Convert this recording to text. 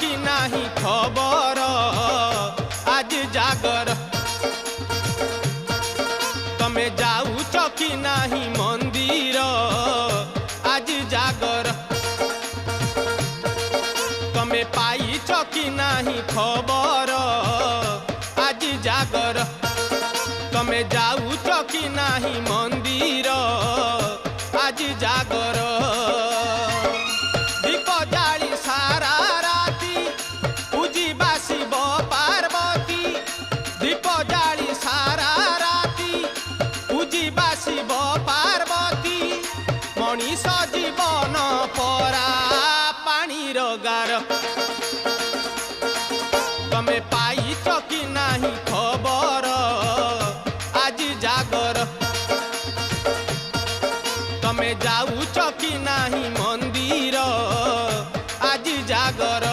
कि नाही खबर आज जागर तमे जाऊच कि नाही मंदिर आज जागर तमे पाइच कि नाही खबर आज जागर तमे जाऊच कि नाही मंदिर आज जागर दीप जाली सारा राती पूजिबा शिव पार्वती दीप जाली सारा राती पूजिबा शिव पार्वती मनीष जीवन परा पानी गार तमे पाइच कि नाही खबर आज जागर तमे जाऊच कि नाही मंदिर आज जागर